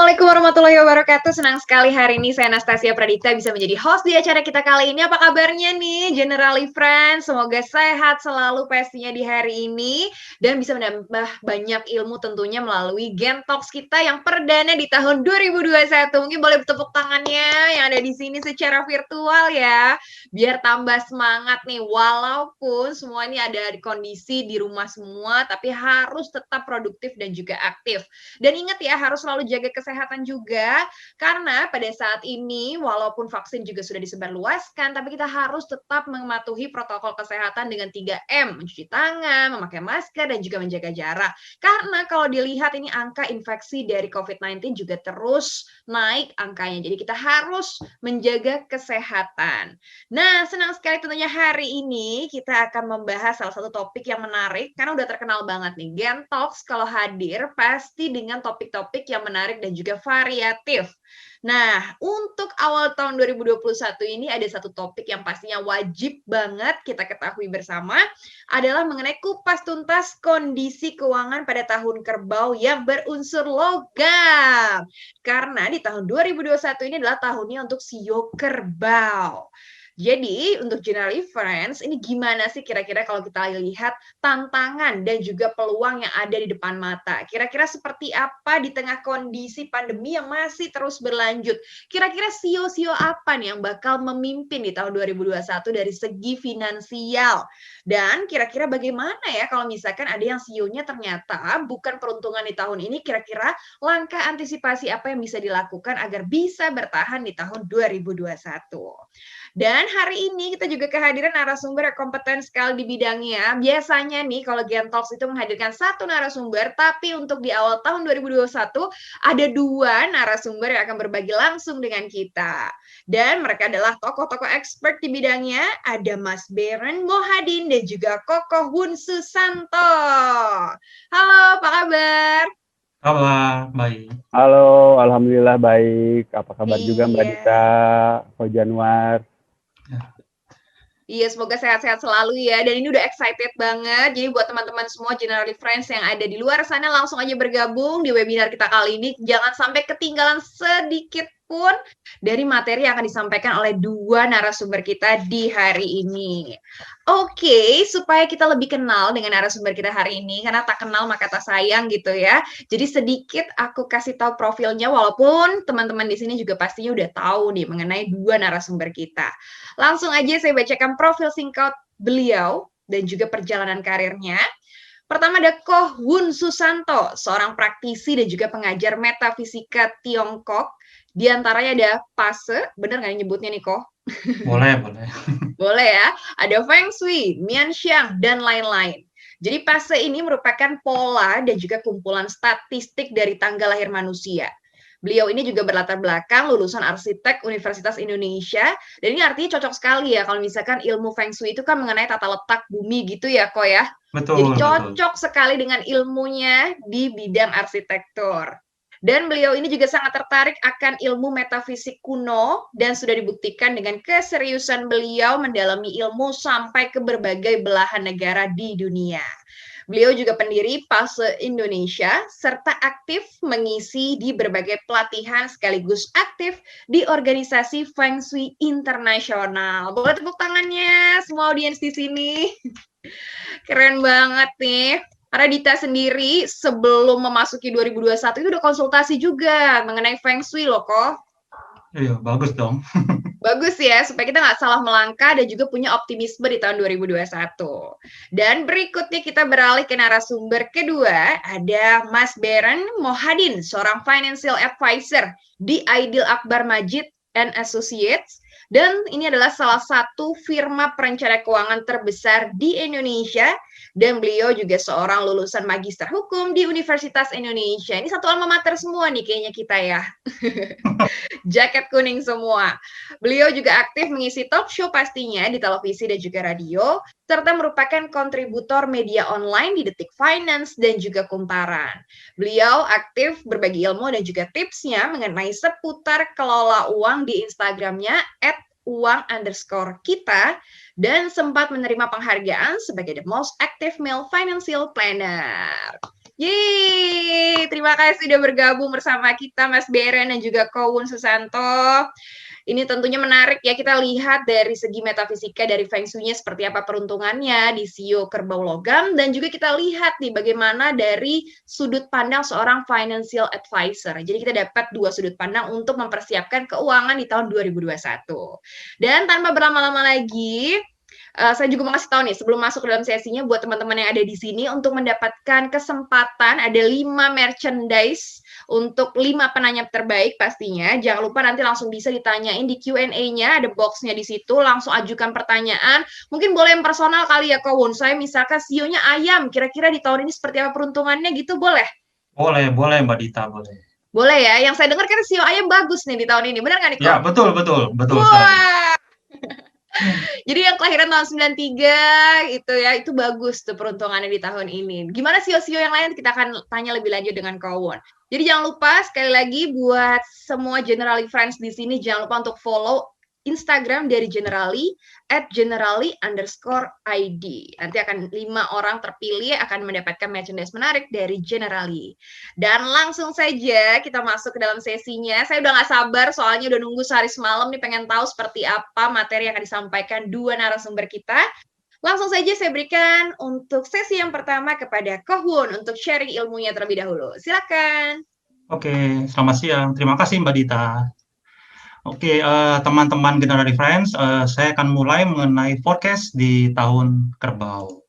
Assalamualaikum warahmatullahi wabarakatuh. Senang sekali hari ini saya Anastasia Pradita bisa menjadi host di acara kita kali ini. Apa kabarnya nih, Generali Friends? Semoga sehat selalu pastinya di hari ini dan bisa menambah banyak ilmu tentunya melalui Gen Talks kita yang perdana di tahun 2021. Mungkin boleh bertepuk tangannya yang ada di sini secara virtual ya, biar tambah semangat nih. Walaupun semua ini ada di kondisi di rumah semua, tapi harus tetap produktif dan juga aktif. Dan ingat ya, harus selalu jaga kesehatan juga, karena pada saat ini walaupun vaksin juga sudah disebarluaskan, tapi kita harus tetap mematuhi protokol kesehatan dengan 3M, mencuci tangan, memakai masker, dan juga menjaga jarak. Karena kalau dilihat ini angka infeksi dari COVID-19 juga terus naik angkanya, jadi kita harus menjaga kesehatan. Nah, senang sekali tentunya hari ini kita akan membahas salah satu topik yang menarik, karena udah terkenal banget nih, Gen Talks kalau hadir pasti dengan topik-topik yang menarik dan juga variatif. Nah, untuk awal tahun 2021 ini ada satu topik yang pastinya wajib banget kita ketahui bersama, adalah mengenai kupas tuntas kondisi keuangan pada tahun kerbau yang berunsur logam. Karena di tahun 2021 ini adalah tahunnya untuk sio kerbau. Jadi untuk Generali Friends, ini gimana sih kira-kira kalau kita lihat tantangan dan juga peluang yang ada di depan mata? Kira-kira seperti apa di tengah kondisi pandemi yang masih terus berlanjut? Kira-kira sio-sio apa nih yang bakal memimpin di tahun 2021 dari segi finansial? Dan kira-kira bagaimana ya kalau misalkan ada yang sionya ternyata bukan peruntungan di tahun ini, kira-kira langkah antisipasi apa yang bisa dilakukan agar bisa bertahan di tahun 2021? Dan hari ini kita juga kehadiran narasumber yang kompeten sekali di bidangnya. Biasanya nih kalau Gen Talks itu menghadirkan satu narasumber, tapi untuk di awal tahun 2021 ada dua narasumber yang akan berbagi langsung dengan kita. Dan mereka adalah tokoh-tokoh expert di bidangnya. Ada Mas Beren Mohadin dan juga Koko Hun Susanto. Halo, apa kabar? Kabar baik. Halo, alhamdulillah baik. Apa kabar juga Mbak Iya. Dita, Ko Januar? Iya, semoga sehat-sehat selalu ya. Dan ini udah excited banget. Jadi buat teman-teman semua Generali Friends yang ada di luar sana, langsung aja bergabung di webinar kita kali ini. Jangan sampai ketinggalan sedikit pun dari materi yang akan disampaikan oleh dua narasumber kita di hari ini. Oke, supaya kita lebih kenal dengan narasumber kita hari ini, karena tak kenal maka tak sayang gitu ya. Jadi sedikit aku kasih tahu profilnya, walaupun teman-teman di sini juga pastinya udah tahu nih mengenai dua narasumber kita. Langsung aja saya bacakan profil singkat beliau dan juga perjalanan karirnya. Pertama ada Ko Hun Susanto, seorang praktisi dan juga pengajar metafisika Tiongkok. Di antaranya ada Pase, bener nggak nyebutnya nih Ko? Boleh, boleh. Boleh ya. Ada Feng Shui, Mian Xiang, dan lain-lain. Jadi Pase ini merupakan pola dan juga kumpulan statistik dari tanggal lahir manusia. Beliau ini juga berlatar belakang lulusan arsitek Universitas Indonesia, dan ini artinya cocok sekali ya kalau misalkan ilmu Feng Shui itu kan mengenai tata letak bumi gitu ya, Ko ya. Jadi Betul, betul. cocok sekali dengan ilmunya di bidang arsitektur. Dan beliau ini juga sangat tertarik akan ilmu metafisik kuno dan sudah dibuktikan dengan keseriusan beliau mendalami ilmu sampai ke berbagai belahan negara di dunia. Beliau juga pendiri Pase Indonesia, serta aktif mengisi di berbagai pelatihan sekaligus aktif di organisasi Feng Shui internasional. Boleh tepuk tangannya semua audiens di sini. Keren banget nih. Karena Dita sendiri sebelum memasuki 2021 itu udah konsultasi juga mengenai Feng Shui loh kok. Iya, bagus dong. Bagus ya, supaya kita nggak salah melangkah dan juga punya optimisme di tahun 2021. Dan berikutnya kita beralih ke narasumber kedua, ada Mas Beren Mohadin, seorang financial advisor di Aidil Akbar Majid and Associates. Dan ini adalah salah satu firma perencana keuangan terbesar di Indonesia. Dan beliau juga seorang lulusan magister hukum di Universitas Indonesia. Ini satu alma mater semua nih kayaknya kita ya. Jaket kuning semua. Beliau juga aktif mengisi talk show pastinya di televisi dan juga radio, serta merupakan kontributor media online di Detik Finance dan juga Kumparan. Beliau aktif berbagi ilmu dan juga tipsnya mengenai seputar kelola uang di Instagramnya @uang_kita dan sempat menerima penghargaan sebagai the most active male financial planner. Yeay, terima kasih sudah bergabung bersama kita Mas Beren dan juga Kowun Susanto. Ini tentunya menarik ya, kita lihat dari segi metafisika dari Feng Shui-nya seperti apa peruntungannya di Sio Kerbau Logam, dan juga kita lihat nih bagaimana dari sudut pandang seorang financial advisor. Jadi kita dapat dua sudut pandang untuk mempersiapkan keuangan di tahun 2021. Dan tanpa berlama-lama lagi, saya juga mau kasih tahu nih sebelum masuk ke dalam sesinya buat teman-teman yang ada di sini untuk mendapatkan kesempatan ada 5 merchandise untuk 5 penanya terbaik pastinya. Jangan lupa nanti langsung bisa ditanyain di Q&A-nya, ada box-nya di situ, langsung ajukan pertanyaan. Mungkin boleh yang personal kali ya Kowun. Saya misalkan sionya ayam, kira-kira di tahun ini seperti apa peruntungannya gitu, boleh? Boleh Mbak Dita, boleh. Boleh ya, yang saya dengar kan sio ayam bagus nih di tahun ini, benar nggak nih Kowun? Ya, betul. Wah. Jadi yang kelahiran tahun 93 itu bagus tuh peruntungannya di tahun ini. Gimana sio-sio yang lain kita akan tanya lebih lanjut dengan Kowun. Jadi jangan lupa sekali lagi buat semua Generali Friends di sini jangan lupa untuk follow Instagram dari Generali @generali_id. Nanti akan 5 orang terpilih akan mendapatkan merchandise menarik dari Generali. Dan langsung saja kita masuk ke dalam sesinya. Saya udah gak sabar soalnya udah nunggu sehari semalam nih pengen tahu seperti apa materi yang akan disampaikan dua narasumber kita. Langsung saja saya berikan untuk sesi yang pertama kepada Kowun untuk sharing ilmunya terlebih dahulu. Silakan. Oke, selamat siang. Terima kasih Mbak Dita. Oke, teman-teman Generali Friends, saya akan mulai mengenai forecast di tahun kerbau.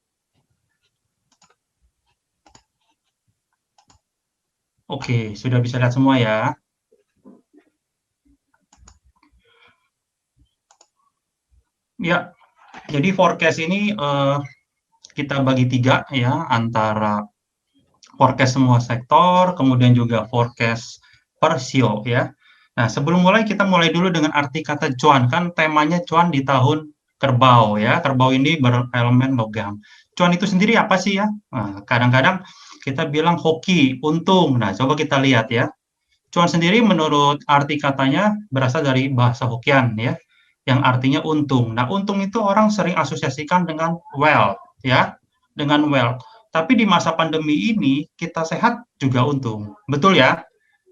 Oke, sudah bisa lihat semua ya. Ya, jadi forecast ini kita bagi 3 ya, antara forecast semua sektor, kemudian juga forecast per sio ya. Nah, sebelum mulai kita mulai dulu dengan arti kata cuan, kan temanya cuan di tahun kerbau ya. Kerbau ini berelemen logam. Cuan itu sendiri apa sih ya? Nah, kadang-kadang kita bilang hoki, untung. Nah, coba kita lihat ya. Cuan sendiri menurut arti katanya berasal dari bahasa Hokkien ya, yang artinya untung. Nah, untung itu orang sering asosiasikan dengan wealth ya, dengan wealth. Tapi di masa pandemi ini kita sehat juga untung. Betul ya?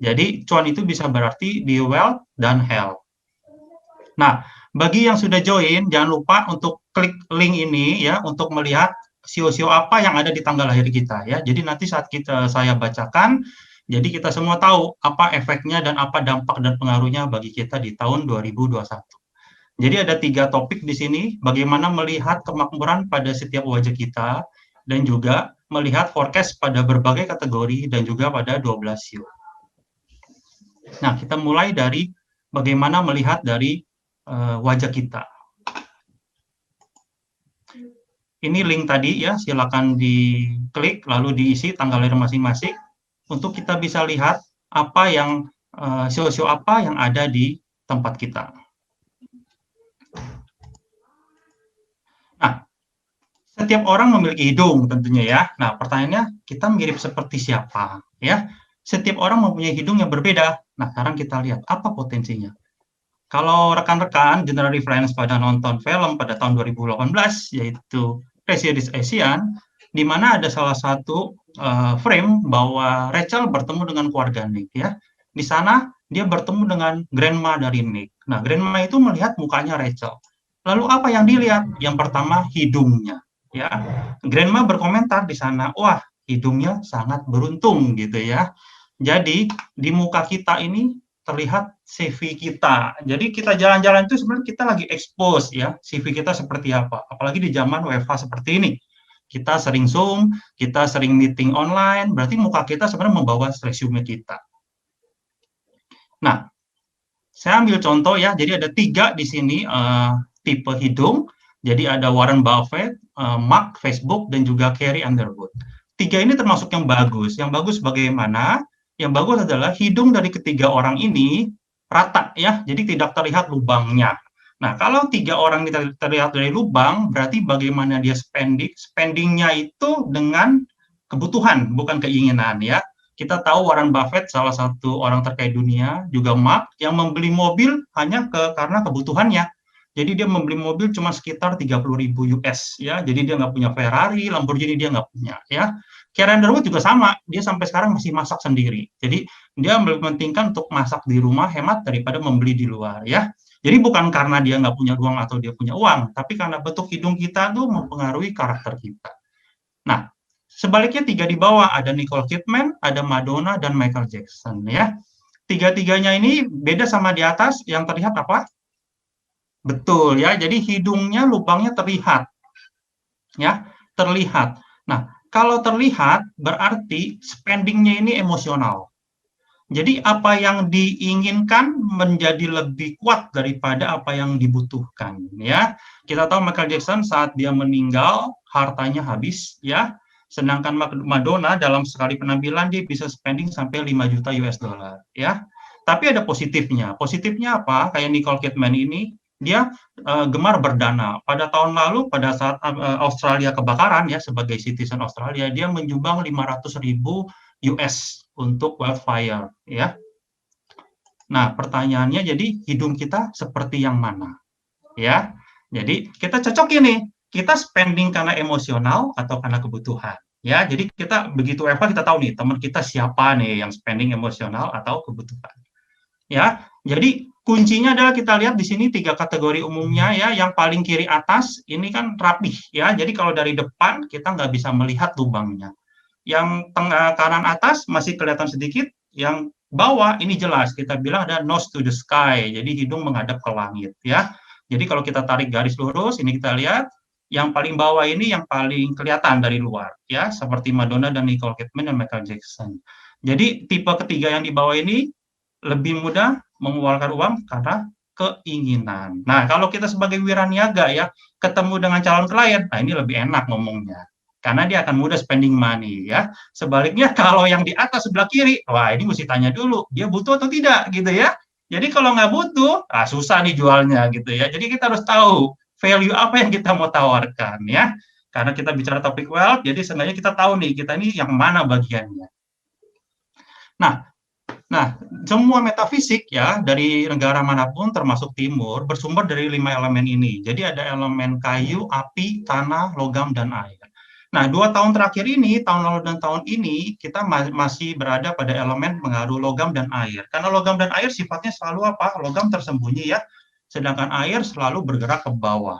Jadi cuan itu bisa berarti di wealth dan health. Nah, bagi yang sudah join, jangan lupa untuk klik link ini ya untuk melihat sio-sio apa yang ada di tanggal lahir kita ya. Jadi nanti saat saya bacakan, jadi kita semua tahu apa efeknya dan apa dampak dan pengaruhnya bagi kita di tahun 2021. Jadi ada 3 topik di sini, bagaimana melihat kemakmuran pada setiap wajah kita dan juga melihat forecast pada berbagai kategori dan juga pada 12 sio. Nah, kita mulai dari bagaimana melihat dari wajah kita. Ini link tadi ya, silakan diklik lalu diisi tanggal lahir masing-masing untuk kita bisa lihat apa yang sio-sio apa yang ada di tempat kita. Nah, setiap orang memiliki hidung tentunya ya. Nah, pertanyaannya kita mirip seperti siapa ya? Setiap orang mempunyai hidung yang berbeda. Nah, sekarang kita lihat apa potensinya. Kalau rekan-rekan Generali Friends pada nonton film pada tahun 2018, yaitu Crazy Rich Asian, di mana ada salah satu frame bahwa Rachel bertemu dengan keluarga Nick ya. Di sana dia bertemu dengan grandma dari Nick. Nah, grandma itu melihat mukanya Rachel. Lalu apa yang dilihat? Yang pertama hidungnya ya. Grandma berkomentar di sana, wah, hidungnya sangat beruntung gitu ya. Jadi di muka kita ini terlihat CV kita. Jadi kita jalan-jalan itu sebenarnya kita lagi expose ya, CV kita seperti apa. Apalagi di zaman WFH seperti ini. Kita sering Zoom, kita sering meeting online, berarti muka kita sebenarnya membawa resume kita. Nah, saya ambil contoh ya, jadi ada 3 di sini tipe hidung. Jadi ada Warren Buffett, Mark Facebook, dan juga Carrie Underwood. 3 ini termasuk yang bagus. Yang bagus bagaimana? Yang bagus adalah hidung dari ketiga orang ini rata ya, jadi tidak terlihat lubangnya. Nah, kalau 3 orang ini terlihat dari lubang, berarti bagaimana dia spendingnya itu dengan kebutuhan, bukan keinginan ya. Kita tahu Warren Buffett salah satu orang terkaya dunia, juga Mark yang membeli mobil hanya karena kebutuhannya. Jadi dia membeli mobil cuma sekitar 30.000 US ya. Jadi dia nggak punya Ferrari, Lamborghini dia nggak punya ya. Carrie Underwood juga sama, dia sampai sekarang masih masak sendiri. Jadi dia mementingkan untuk masak di rumah hemat daripada membeli di luar ya. Jadi bukan karena dia nggak punya uang atau dia punya uang, tapi karena bentuk hidung kita tuh mempengaruhi karakter kita. Nah, sebaliknya tiga di bawah ada Nicole Kidman, ada Madonna dan Michael Jackson ya. Tiga-tiganya ini beda sama di atas. Yang terlihat apa? Betul ya. Jadi hidungnya lubangnya terlihat ya, terlihat. Nah, kalau terlihat berarti spendingnya ini emosional. Jadi apa yang diinginkan menjadi lebih kuat daripada apa yang dibutuhkan ya. Kita tahu Michael Jackson saat dia meninggal hartanya habis ya. Sedangkan Madonna dalam sekali penampilan dia bisa spending sampai 5 juta US dollar ya. Tapi ada positifnya. Positifnya apa? Kayak Nicole Kidman ini dia gemar berdana. Pada tahun lalu pada saat Australia kebakaran ya, sebagai citizen Australia dia menyumbang 500.000 US untuk wildfire ya. Nah, pertanyaannya jadi hidung kita seperti yang mana? Ya. Jadi kita cocok ini, kita spending karena emosional atau karena kebutuhan. Ya, jadi kita begitu Eva kita tahu nih teman kita siapa nih yang spending emosional atau kebutuhan. Ya. Jadi kuncinya adalah kita lihat di sini 3 kategori umumnya ya. Yang paling kiri atas ini kan rapih ya. Jadi kalau dari depan kita nggak bisa melihat lubangnya. Yang tengah kanan atas masih kelihatan sedikit, yang bawah ini jelas, kita bilang ada nose to the sky, jadi hidung menghadap ke langit ya. Jadi kalau kita tarik garis lurus, ini kita lihat, yang paling bawah ini yang paling kelihatan dari luar ya, seperti Madonna dan Nicole Kidman dan Michael Jackson. Jadi tipe ketiga yang di bawah ini lebih mudah mengeluarkan uang karena keinginan. Nah, kalau kita sebagai wiraniaga ya, ketemu dengan calon klien, nah ini lebih enak ngomongnya. Karena dia akan mudah spending money ya. Sebaliknya kalau yang di atas sebelah kiri, wah ini mesti tanya dulu, dia butuh atau tidak gitu ya. Jadi kalau nggak butuh, susah nih jualnya gitu ya. Jadi kita harus tahu value apa yang kita mau tawarkan ya. Karena kita bicara topik wealth, jadi seenggaknya kita tahu nih, kita ini yang mana bagiannya. Nah, semua metafisik ya, dari negara manapun termasuk timur, bersumber dari 5 elemen ini. Jadi ada elemen kayu, api, tanah, logam, dan air. Nah, 2 tahun terakhir ini, tahun lalu dan tahun ini, kita masih berada pada elemen pengaruh logam dan air. Karena logam dan air sifatnya selalu apa? Logam tersembunyi ya, sedangkan air selalu bergerak ke bawah.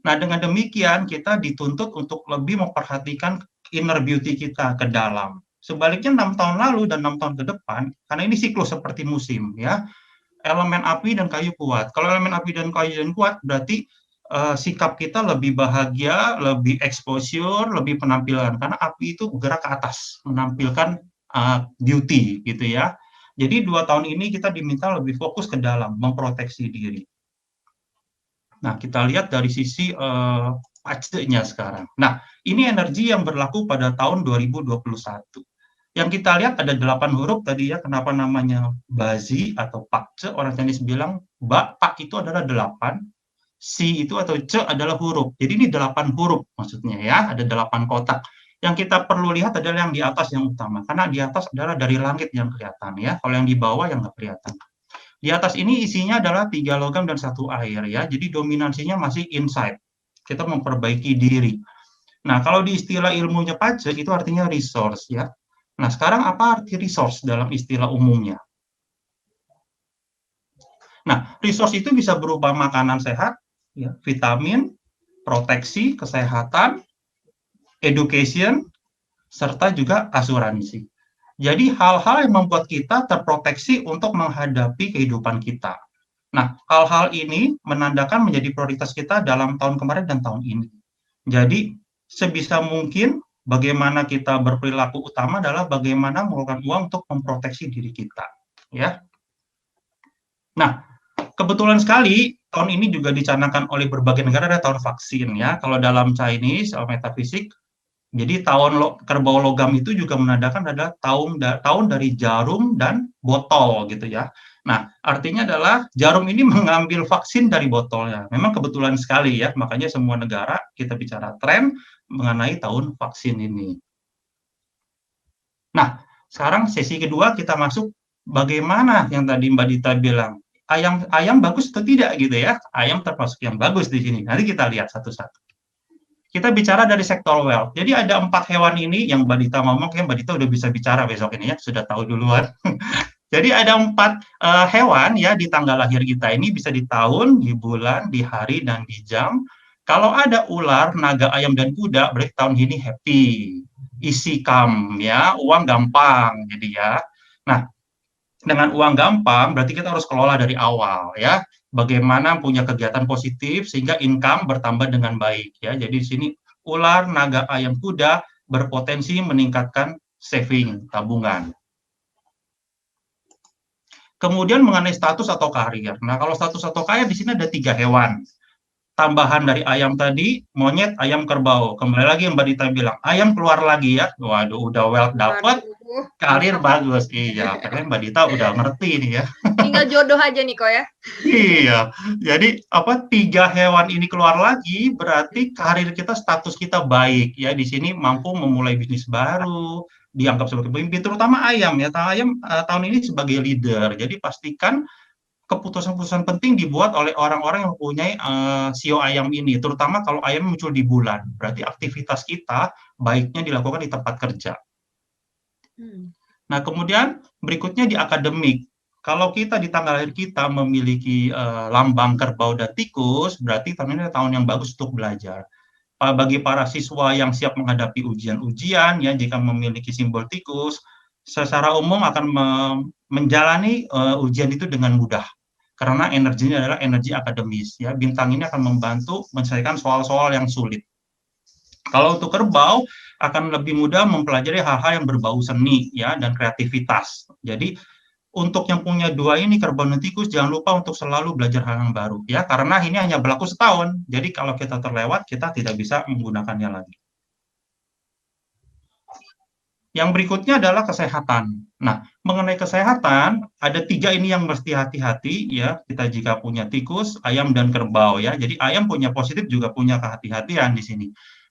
Nah, dengan demikian kita dituntut untuk lebih memperhatikan inner beauty kita ke dalam. Sebaliknya 6 tahun lalu dan 6 tahun ke depan, karena ini siklus seperti musim ya, elemen api dan kayu kuat. Kalau elemen api dan kayu kuat, berarti sikap kita lebih bahagia, lebih exposure, lebih penampilan. Karena api itu bergerak ke atas, menampilkan beauty gitu ya. Jadi 2 tahun ini kita diminta lebih fokus ke dalam, memproteksi diri. Nah, kita lihat dari sisi pace-nya sekarang. Nah, ini energi yang berlaku pada tahun 2021. Yang kita lihat ada 8 huruf tadi ya, kenapa namanya Bazi atau Pakce, orang Chinese bilang, Pak itu adalah 8, Si itu atau C adalah huruf. Jadi ini 8 huruf maksudnya ya, ada 8 kotak. Yang kita perlu lihat adalah yang di atas yang utama, karena di atas adalah dari langit yang kelihatan ya, kalau yang di bawah yang nggak kelihatan. Di atas ini isinya adalah 3 logam dan 1 air ya, jadi dominansinya masih inside. Kita memperbaiki diri. Nah, kalau di istilah ilmunya Pace itu artinya resource ya. Nah, sekarang apa arti resource dalam istilah umumnya? Nah, resource itu bisa berupa makanan sehat, ya, vitamin, proteksi, kesehatan, education, serta juga asuransi. Jadi hal-hal yang membuat kita terproteksi untuk menghadapi kehidupan kita. Nah, hal-hal ini menandakan menjadi prioritas kita dalam tahun kemarin dan tahun ini. Jadi, sebisa mungkin bagaimana kita berperilaku utama adalah bagaimana mengeluarkan uang untuk memproteksi diri kita. Ya. Nah, kebetulan sekali tahun ini juga dicanangkan oleh berbagai negara ada tahun vaksin ya. Kalau dalam Chinese metafisik, jadi tahun kerbau logam itu juga menandakan adalah tahun dari jarum dan botol gitu ya. Nah, artinya adalah jarum ini mengambil vaksin dari botolnya. Memang kebetulan sekali ya, makanya semua negara kita bicara tren mengenai tahun vaksin ini. Nah, sekarang sesi kedua kita masuk bagaimana yang tadi Mbak Dita bilang, ayam bagus atau tidak gitu ya. Ayam termasuk yang bagus di sini. Nanti kita lihat satu-satu. Kita bicara dari sektor wealth. Jadi ada 4 hewan ini yang Mbak Dita ngomong, kayak Mbak Dita udah bisa bicara besok ini ya, sudah tahu duluan. Jadi ada 4 hewan ya di tanggal lahir kita ini, bisa di tahun, di bulan, di hari, dan di jam. Kalau ada ular, naga, ayam, dan kuda, berarti tahun ini happy, easy come ya, uang gampang jadi ya. Nah, dengan uang gampang berarti kita harus kelola dari awal ya. Bagaimana punya kegiatan positif sehingga income bertambah dengan baik ya. Jadi di sini ular, naga, ayam, kuda berpotensi meningkatkan saving, tabungan. Kemudian mengenai status atau karir. Nah, kalau status atau karir di sini ada 3 hewan. Tambahan dari ayam tadi, monyet, ayam, kerbau. Kembali lagi yang Mbak Dita bilang, ayam keluar lagi ya. Waduh, udah wealth dapat, karir bagus. Iya, karena Mbak Dita udah ngerti nih ya. Tinggal jodoh aja nih kok ya. Iya, jadi 3 hewan ini keluar lagi, berarti karir kita, status kita baik ya. Di sini mampu memulai bisnis baru, dianggap sebagai pemimpin, terutama ayam ya. Ayam tahun ini sebagai leader. Jadi pastikan keputusan-keputusan penting dibuat oleh orang-orang yang mempunyai sio ayam ini, terutama kalau ayam muncul di bulan. Berarti aktivitas kita baiknya dilakukan di tempat kerja. Nah, kemudian berikutnya di akademik. Kalau kita di tanggal lahir kita memiliki lambang kerbau dan tikus, berarti tahun ini tahun yang bagus untuk belajar. Bagi para siswa yang siap menghadapi ujian-ujian, ya jika memiliki simbol tikus, secara umum akan menjalani ujian itu dengan mudah. Karena energinya adalah energi akademis. Ya, bintang ini akan membantu menyelesaikan soal-soal yang sulit. Kalau untuk kerbau, akan lebih mudah mempelajari hal-hal yang berbau seni ya dan kreativitas. Jadi untuk yang punya 2 ini, kerbau dan tikus, jangan lupa untuk selalu belajar hal yang baru ya, karena ini hanya berlaku setahun. Jadi kalau kita terlewat, kita tidak bisa menggunakannya lagi. Yang berikutnya adalah kesehatan. Nah, mengenai kesehatan, ada 3 ini yang mesti hati-hati ya, kita jika punya tikus, ayam, dan kerbau ya. Jadi ayam punya positif, juga punya kehati-hatian di sini.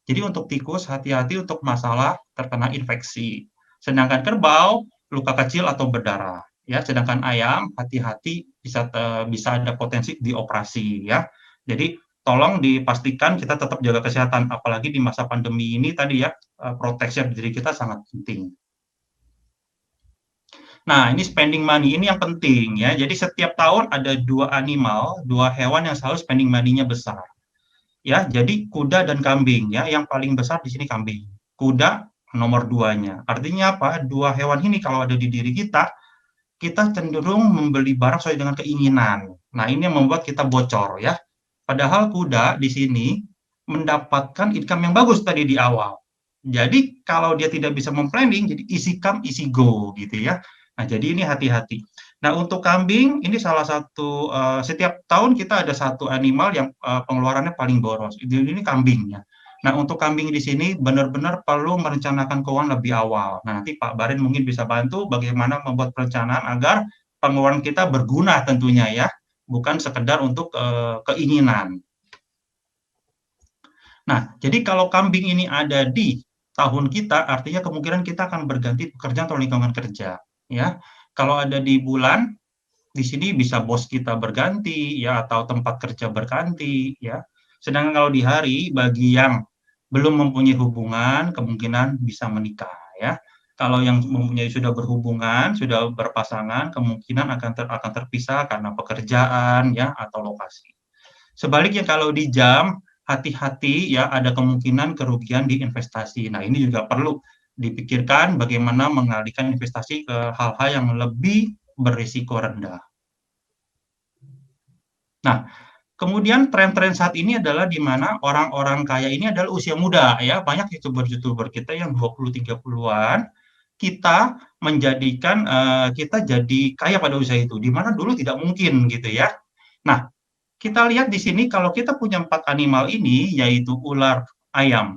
Jadi untuk tikus, hati-hati untuk masalah terkena infeksi. Sedangkan kerbau, luka kecil atau berdarah. Ya, sedangkan ayam, hati-hati bisa ada potensi dioperasi ya. Jadi tolong dipastikan kita tetap jaga kesehatan, apalagi di masa pandemi ini tadi ya, proteksi diri kita sangat penting. Nah, ini spending money, ini yang penting ya. Jadi setiap tahun ada 2 animal, 2 hewan yang selalu spending money-nya besar. Ya, jadi kuda dan kambing ya. Yang paling besar di sini kambing. Kuda nomor 2-nya. Artinya apa? 2 hewan ini kalau ada di diri kita cenderung membeli barang sesuai dengan keinginan. Nah, ini yang membuat kita bocor ya. Padahal kuda di sini mendapatkan income yang bagus tadi di awal. Jadi kalau dia tidak bisa memplanning, jadi easy come, easy go gitu ya. Nah, jadi ini hati-hati. Nah, untuk kambing, ini salah satu, setiap tahun kita ada 1 animal yang pengeluarannya paling boros. Ini kambingnya. Nah, untuk kambing di sini benar-benar perlu merencanakan keuangan lebih awal. Nah, nanti Pak Barin mungkin bisa bantu bagaimana membuat perencanaan agar pengeluaran kita berguna tentunya ya, bukan sekedar untuk keinginan. Nah, jadi kalau kambing ini ada di tahun kita, artinya kemungkinan kita akan berganti pekerjaan atau lingkungan kerja. Ya, kalau ada di bulan, di sini bisa bos kita berganti, ya, atau tempat kerja berganti, ya. Sedangkan kalau di hari, bagi yang belum mempunyai hubungan, kemungkinan bisa menikah, ya. Kalau yang mempunyai sudah berhubungan, sudah berpasangan, kemungkinan akan terpisah karena pekerjaan, ya, atau lokasi. Sebaliknya kalau di jam, hati-hati, ya, ada kemungkinan kerugian di investasi. Nah, ini juga perlu dipikirkan bagaimana mengalihkan investasi ke hal-hal yang lebih berisiko rendah. Nah, kemudian tren-tren saat ini adalah di mana orang-orang kaya ini adalah usia muda ya, banyak YouTuber-YouTuber kita yang 20-30-an, kita menjadikan kita jadi kaya pada usia itu, di mana dulu tidak mungkin gitu ya. Nah, kita lihat di sini kalau kita punya 4 animal ini, yaitu ular, ayam,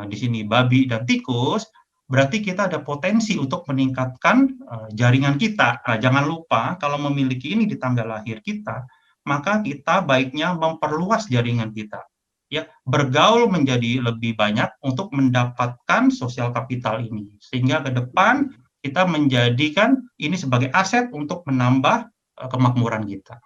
di sini babi dan tikus, berarti kita ada potensi untuk meningkatkan jaringan kita. Nah, jangan lupa kalau memiliki ini di tanggal lahir kita, maka kita baiknya memperluas jaringan kita. Ya, bergaul menjadi lebih banyak untuk mendapatkan sosial kapital ini. Sehingga ke depan kita menjadikan ini sebagai aset untuk menambah kemakmuran kita.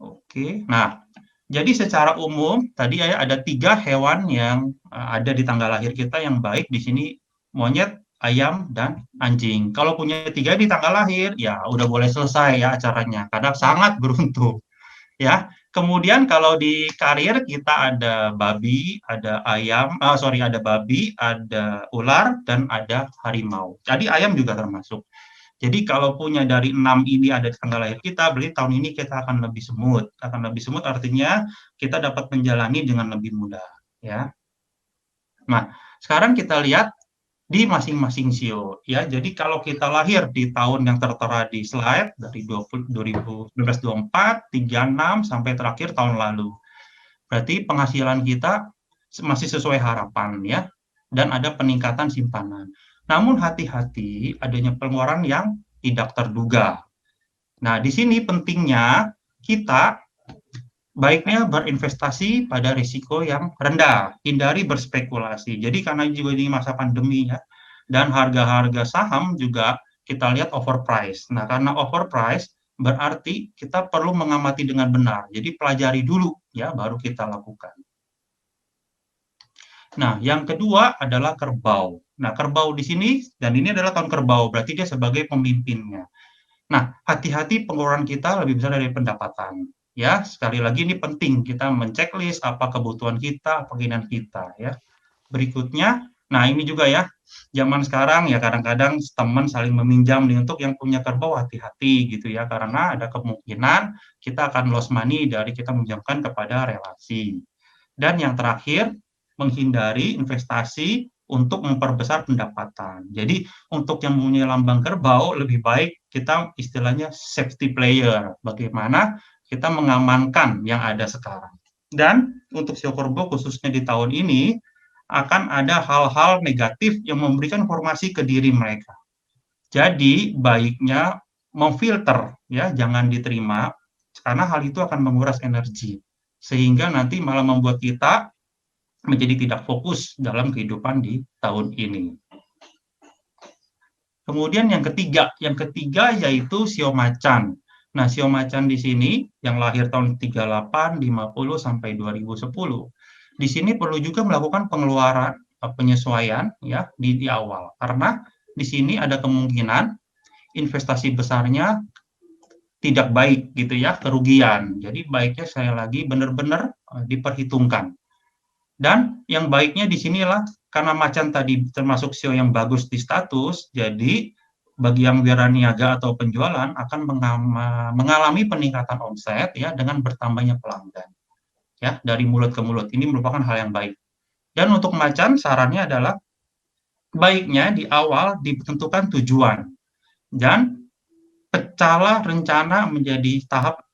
Oke, nah, jadi secara umum tadi ya ada 3 hewan yang ada di tanggal lahir kita yang baik di sini monyet, ayam, dan anjing. Kalau punya 3 di tanggal lahir, ya udah boleh selesai ya acaranya, karena sangat beruntung ya. Kemudian kalau di karir kita ada babi, ada ayam, ada babi, ada ular, dan ada harimau. Jadi ayam juga termasuk. Jadi kalau punya dari 6 ini ada di tanggal lahir kita, berarti tahun ini kita akan lebih smooth. Akan lebih smooth artinya kita dapat menjalani dengan lebih mudah, ya. Nah, sekarang kita lihat di masing-masing sio, ya. Jadi kalau kita lahir di tahun yang tertera di slide dari 1924, 36 sampai terakhir tahun lalu. Berarti penghasilan kita masih sesuai harapan, ya. Dan ada peningkatan simpanan. Namun hati-hati adanya pengeluaran yang tidak terduga. Nah, di sini pentingnya kita baiknya berinvestasi pada risiko yang rendah, hindari berspekulasi. Jadi karena juga di masa pandemi ya, dan harga-harga saham juga kita lihat overpriced. Nah, karena overpriced berarti kita perlu mengamati dengan benar. Jadi pelajari dulu ya, baru kita lakukan. Nah, yang kedua adalah kerbau. Nah, kerbau di sini, dan ini adalah tahun kerbau, berarti dia sebagai pemimpinnya. Nah, hati-hati pengeluaran kita lebih besar dari pendapatan. Ya, sekali lagi ini penting, kita menceklis apa kebutuhan kita, apa keinginan kita. Ya. Berikutnya, nah ini juga ya, zaman sekarang ya kadang-kadang teman saling meminjam nih, untuk yang punya kerbau hati-hati gitu ya, karena ada kemungkinan kita akan lost money dari kita meminjamkan kepada relasi. Dan yang terakhir, menghindari investasi untuk memperbesar pendapatan. Jadi untuk yang mempunyai lambang kerbau lebih baik kita istilahnya safety player. Bagaimana kita mengamankan yang ada sekarang. Dan untuk sio kerbau khususnya di tahun ini akan ada hal-hal negatif yang memberikan informasi ke diri mereka. Jadi baiknya memfilter ya, jangan diterima karena hal itu akan menguras energi sehingga nanti malah membuat kita menjadi tidak fokus dalam kehidupan di tahun ini. Kemudian yang ketiga yaitu sio macan. Nah, sio macan di sini yang lahir tahun 38, 50 sampai 2010. Di sini perlu juga melakukan pengeluaran penyesuaian ya di awal karena di sini ada kemungkinan investasi besarnya tidak baik gitu ya, kerugian. Jadi baiknya saya lagi benar-benar diperhitungkan. Dan yang baiknya di sinilah karena macan tadi termasuk sio yang bagus di status, jadi bagi yang wiraniaga atau penjualan akan mengalami peningkatan omset ya dengan bertambahnya pelanggan. Ya, dari mulut ke mulut ini merupakan hal yang baik. Dan untuk macan sarannya adalah baiknya di awal ditentukan tujuan dan pecahlah rencana menjadi tahap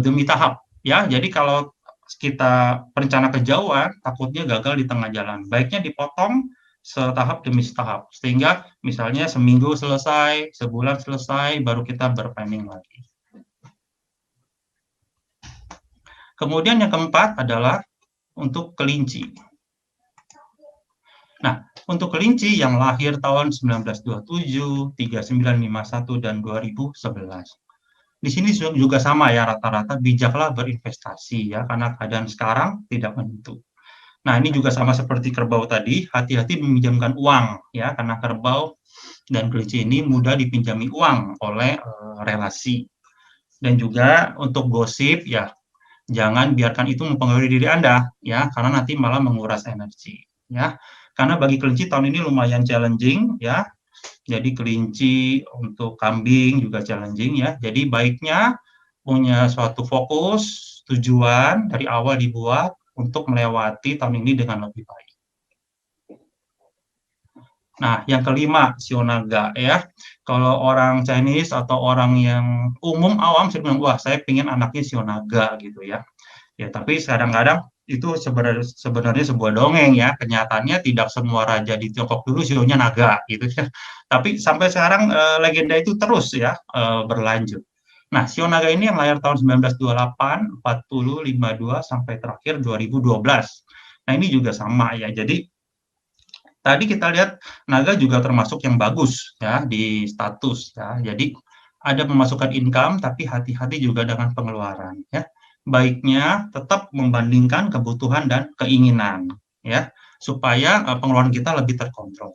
demi tahap ya. Jadi kalau kita rencana kejauhan, takutnya gagal di tengah jalan. Baiknya dipotong setahap demi setahap, sehingga misalnya seminggu selesai, sebulan selesai, baru kita berplanning lagi. Kemudian yang keempat adalah untuk kelinci. Nah, untuk kelinci yang lahir tahun 1927, 3951, dan 2011. Di sini juga sama ya, rata-rata bijaklah berinvestasi ya, karena keadaan sekarang tidak menentu. Nah, ini juga sama seperti kerbau tadi, hati-hati meminjamkan uang ya, karena kerbau dan kelinci ini mudah dipinjami uang oleh relasi. Dan juga untuk gosip ya, jangan biarkan itu mempengaruhi diri Anda ya, karena nanti malah menguras energi ya. Karena bagi kelinci tahun ini lumayan challenging ya. Jadi kelinci untuk kambing juga challenging ya. Jadi baiknya punya suatu fokus, tujuan dari awal dibuat untuk melewati tahun ini dengan lebih baik. Nah, yang kelima, sio naga ya. Kalau orang Chinese atau orang yang umum awam saya bilang, wah saya pengen anaknya sio naga gitu ya. Ya, tapi kadang-kadang itu sebenarnya sebuah dongeng ya. Kenyataannya tidak semua raja di Tiongkok dulu sionya naga gitu ya. Tapi sampai sekarang legenda itu terus ya berlanjut. Nah, sio naga ini yang lahir tahun 1928, 40, 52 sampai terakhir 2012. Nah, ini juga sama ya. Jadi Tadi kita lihat naga juga termasuk yang bagus ya di status ya. Jadi ada pemasukan income tapi hati-hati juga dengan pengeluaran ya. Baiknya tetap membandingkan kebutuhan dan keinginan ya supaya pengeluaran kita lebih terkontrol.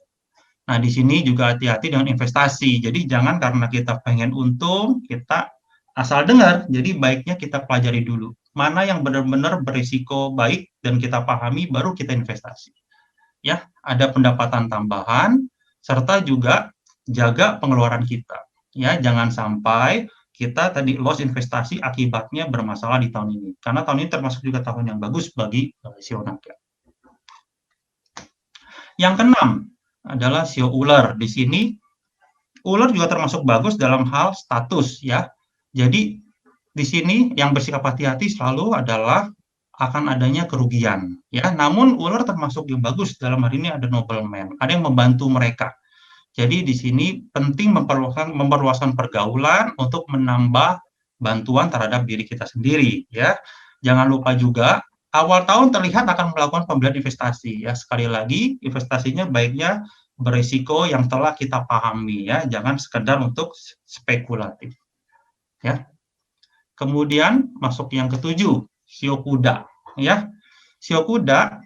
Nah, di sini juga hati-hati dengan investasi. Jadi jangan karena kita pengen untung, kita asal dengar. Jadi baiknya kita pelajari dulu. Mana yang benar-benar berisiko baik dan kita pahami, baru kita investasi. Ya, ada pendapatan tambahan, serta juga jaga pengeluaran kita. Ya, jangan sampai kita tadi loss investasi akibatnya bermasalah di tahun ini. Karena tahun ini termasuk juga tahun yang bagus bagi sio naga. Yang keenam adalah sio ular. Di sini ular juga termasuk bagus dalam hal status ya. Jadi di sini yang bersikap hati-hati selalu adalah akan adanya kerugian ya. Namun ular termasuk yang bagus dalam hal ini ada nobleman, ada yang membantu mereka. Jadi di sini penting memperluaskan pergaulan untuk menambah bantuan terhadap diri kita sendiri ya. Jangan lupa juga awal tahun terlihat akan melakukan pembelian investasi ya. Sekali lagi investasinya baiknya berisiko yang telah kita pahami ya, jangan sekedar untuk spekulatif ya. Kemudian masuk yang ketujuh, sio kuda ya. Sio kuda,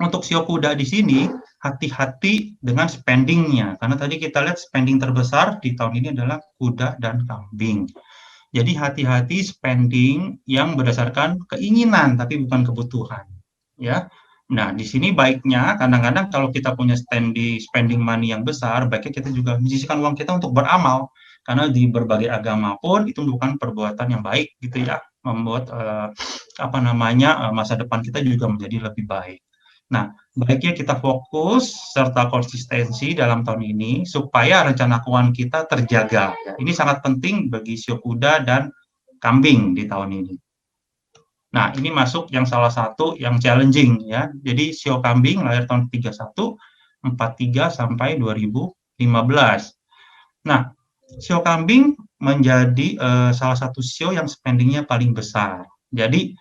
untuk sio kuda di sini hati-hati dengan spendingnya karena tadi kita lihat spending terbesar di tahun ini adalah kuda dan kambing. Jadi hati-hati spending yang berdasarkan keinginan tapi bukan kebutuhan ya. Nah, di sini baiknya kadang-kadang kalau kita punya spending money yang besar, baiknya kita juga menyisihkan uang kita untuk beramal. Karena di berbagai agama pun itu bukan perbuatan yang baik gitu ya, membuat masa depan kita juga menjadi lebih baik. Nah, baiknya kita fokus serta konsistensi dalam tahun ini supaya rencana keuangan kita terjaga. Ya. Ini sangat penting bagi sio kuda dan kambing di tahun ini. Nah, ini masuk yang salah satu yang challenging ya. Jadi sio kambing lahir tahun 31, 43 sampai 2015. Nah, sio kambing menjadi salah satu sio yang spendingnya paling besar. Jadi,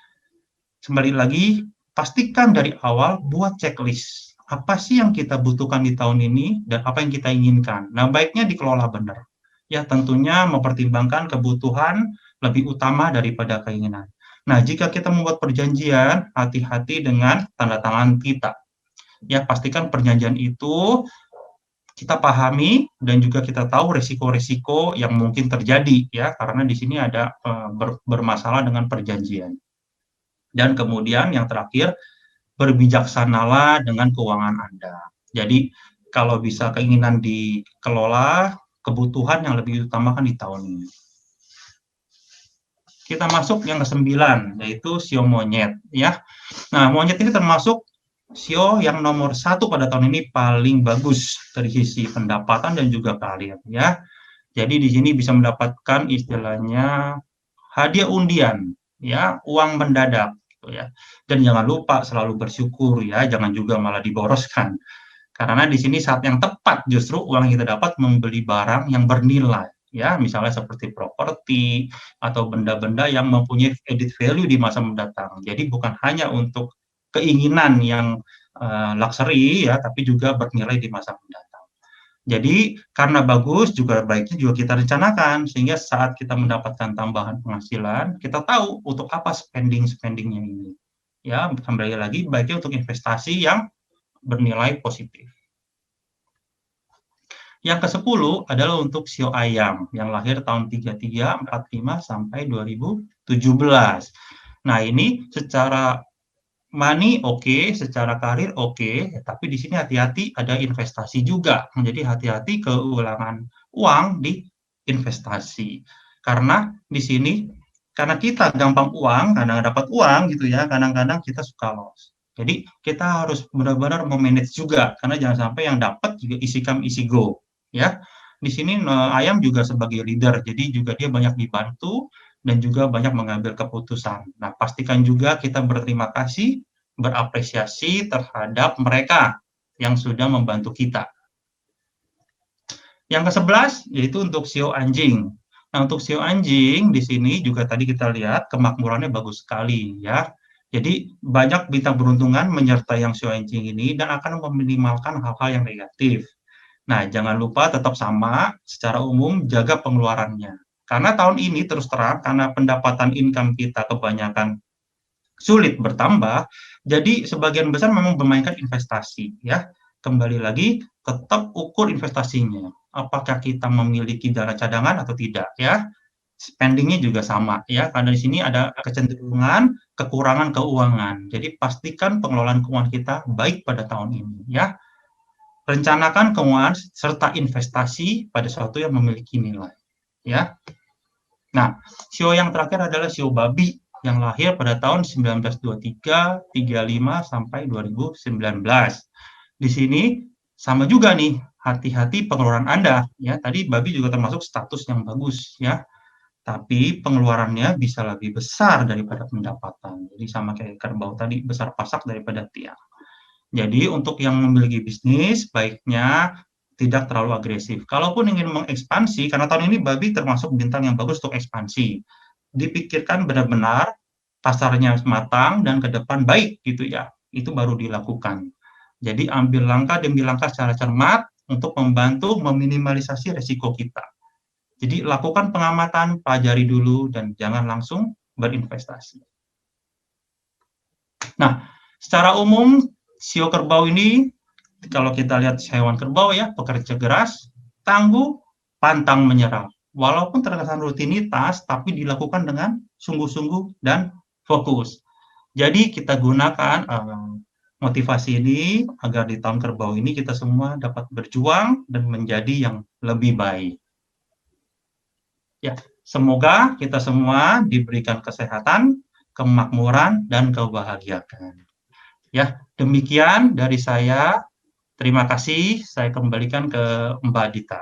kembali lagi, pastikan dari awal buat checklist. Apa sih yang kita butuhkan di tahun ini dan apa yang kita inginkan. Nah, baiknya dikelola benar. Ya, tentunya mempertimbangkan kebutuhan lebih utama daripada keinginan. Nah, jika kita membuat perjanjian, hati-hati dengan tanda tangan kita. Ya, pastikan perjanjian itu kita pahami dan juga kita tahu resiko-resiko yang mungkin terjadi ya, karena di sini ada bermasalah dengan perjanjian. Dan kemudian yang terakhir, berbijaksanalah dengan keuangan Anda. Jadi, kalau bisa keinginan dikelola, kebutuhan yang lebih utamakan di tahun ini. Kita masuk yang ke-9, yaitu sio monyet ya. Nah, monyet ini termasuk sio yang nomor 1 pada tahun ini paling bagus dari sisi pendapatan dan juga karir ya. Jadi di sini bisa mendapatkan istilahnya hadiah undian ya, uang mendadak gitu ya. Dan jangan lupa selalu bersyukur ya, jangan juga malah diboroskan. Karena di sini saat yang tepat justru uang yang kita dapat membeli barang yang bernilai. Ya, misalnya seperti properti atau benda-benda yang mempunyai added value di masa mendatang. Jadi bukan hanya untuk keinginan yang luxury ya, tapi juga bernilai di masa mendatang. Jadi karena bagus juga baiknya juga kita rencanakan sehingga saat kita mendapatkan tambahan penghasilan, kita tahu untuk apa spendingnya ini. Ya, kembali lagi baiknya untuk investasi yang bernilai positif. Yang ke-10 adalah untuk sio ayam yang lahir tahun 33, 45 sampai 2017. Nah, ini secara money oke, secara karir oke, tapi di sini hati-hati ada investasi juga. Jadi hati-hati keulangan uang di investasi. Karena di sini karena kita gampang uang, kadang dapat uang gitu ya, kadang-kadang kita suka loss. Jadi kita harus benar-benar memanage juga karena jangan sampai yang dapat juga isi come isi go. Ya, di sini ayam juga sebagai leader, jadi juga dia banyak dibantu dan juga banyak mengambil keputusan. Nah, pastikan juga kita berterima kasih, berapresiasi terhadap mereka yang sudah membantu kita. Yang ke-11 yaitu untuk sio anjing. Nah, untuk sio anjing di sini juga tadi kita lihat kemakmurannya bagus sekali ya. Jadi banyak bintang beruntungan menyertai yang show engine ini dan akan meminimalkan hal-hal yang negatif. Nah, jangan lupa tetap sama secara umum jaga pengeluarannya. Karena tahun ini terus terang karena pendapatan income kita kebanyakan sulit bertambah, jadi sebagian besar memang memainkan investasi ya. Kembali lagi tetap ukur investasinya. Apakah kita memiliki dana cadangan atau tidak ya. Spending-nya juga sama ya, karena di sini ada kecenderungan kekurangan keuangan. Jadi pastikan pengelolaan keuangan kita baik pada tahun ini ya. Rencanakan keuangan serta investasi pada sesuatu yang memiliki nilai ya. Nah, sio yang terakhir adalah sio babi yang lahir pada tahun 1923, 35 sampai 2019. Di sini sama juga nih, hati-hati pengeluaran Anda ya. Tadi babi juga termasuk status yang bagus ya. Tapi pengeluarannya bisa lebih besar daripada pendapatan. Jadi sama kayak kerbau tadi, besar pasak daripada tiang. Jadi untuk yang memiliki bisnis, baiknya tidak terlalu agresif. Kalaupun ingin mengekspansi, karena tahun ini babi termasuk bintang yang bagus untuk ekspansi. Dipikirkan benar-benar pasarnya matang dan ke depan baik gitu ya. Itu baru dilakukan. Jadi ambil langkah demi langkah secara cermat untuk membantu meminimalisasi resiko kita. Jadi lakukan pengamatan, pelajari dulu, dan jangan langsung berinvestasi. Nah, secara umum, sio kerbau ini, kalau kita lihat hewan kerbau ya, pekerja keras, tangguh, pantang menyerah. Walaupun terkesan rutinitas, tapi dilakukan dengan sungguh-sungguh dan fokus. Jadi kita gunakan motivasi ini agar di tahun kerbau ini kita semua dapat berjuang dan menjadi yang lebih baik. Ya, semoga kita semua diberikan kesehatan, kemakmuran, dan kebahagiaan. Ya, demikian dari saya. Terima kasih. Saya kembalikan ke Mbak Dita.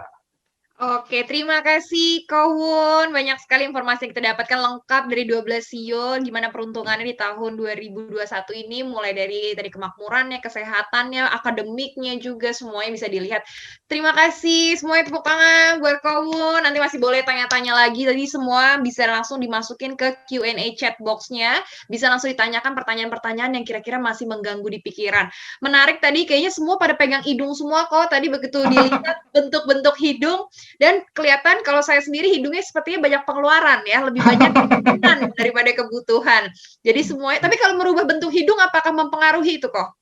Oke, terima kasih Kowun. Banyak sekali informasi yang kita dapatkan lengkap dari 12 sio, gimana peruntungannya di tahun 2021 ini, mulai dari kemakmurannya, kesehatannya, akademiknya juga, semuanya bisa dilihat. Terima kasih, semuanya tepuk tangan buat Kowun. Nanti masih boleh tanya-tanya lagi, tadi semua bisa langsung dimasukin ke Q&A chat box-nya, bisa langsung ditanyakan pertanyaan-pertanyaan yang kira-kira masih mengganggu di pikiran. Menarik tadi, kayaknya semua pada pegang hidung semua kok, tadi begitu dilihat bentuk-bentuk hidung, dan kelihatan kalau saya sendiri hidungnya sepertinya banyak pengeluaran ya, lebih banyak keinginan daripada kebutuhan. Jadi semuanya, tapi kalau merubah bentuk hidung apakah mempengaruhi itu kok?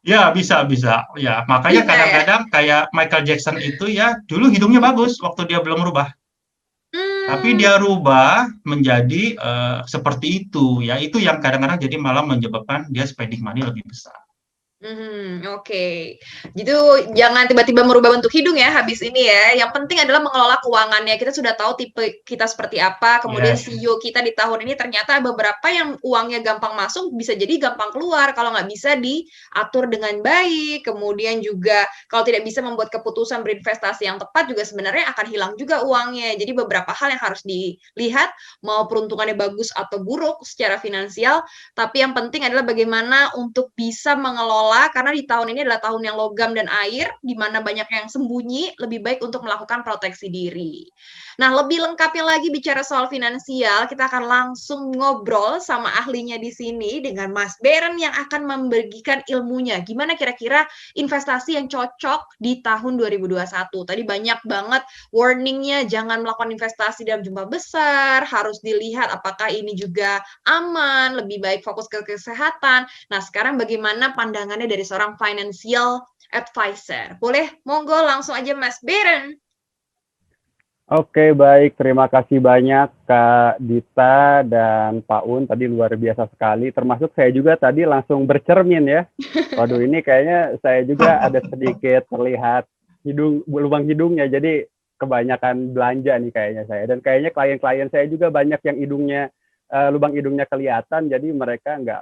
Ya, bisa. Ya, makanya kadang-kadang kayak Michael Jackson itu ya, dulu hidungnya bagus waktu dia belum merubah. Tapi dia rubah menjadi seperti itu ya. Itu yang kadang-kadang jadi malah menyebabkan dia spending money lebih besar. Oke. Gitu, jangan tiba-tiba merubah bentuk hidung ya habis ini ya. Yang penting adalah mengelola keuangannya. Kita sudah tahu tipe kita seperti apa, kemudian CEO kita di tahun ini ternyata beberapa yang uangnya gampang masuk, bisa jadi gampang keluar kalau nggak bisa diatur dengan baik. Kemudian juga kalau tidak bisa membuat keputusan berinvestasi yang tepat juga sebenarnya akan hilang juga uangnya. Jadi beberapa hal yang harus dilihat, mau peruntungannya bagus atau buruk secara finansial, tapi yang penting adalah bagaimana untuk bisa mengelola, karena di tahun ini adalah tahun yang logam dan air, di mana banyak yang sembunyi, lebih baik untuk melakukan proteksi diri. Nah, lebih lengkapnya lagi bicara soal finansial, kita akan langsung ngobrol sama ahlinya di sini dengan Mas Beren yang akan membagikan ilmunya. Gimana kira-kira investasi yang cocok di tahun 2021? Tadi banyak banget warningnya, jangan melakukan investasi dalam jumlah besar, harus dilihat apakah ini juga aman, lebih baik fokus ke kesehatan. Nah, sekarang bagaimana pandangannya dari seorang financial advisor? Boleh, monggo langsung aja Mas Beren. Oke, baik. Terima kasih banyak Kak Dita dan Pak Un. Tadi luar biasa sekali. Termasuk saya juga tadi langsung bercermin ya. Waduh, ini kayaknya saya juga ada sedikit terlihat lubang hidungnya. Jadi kebanyakan belanja nih kayaknya saya. Dan kayaknya klien-klien saya juga banyak yang lubang hidungnya kelihatan. Jadi mereka nggak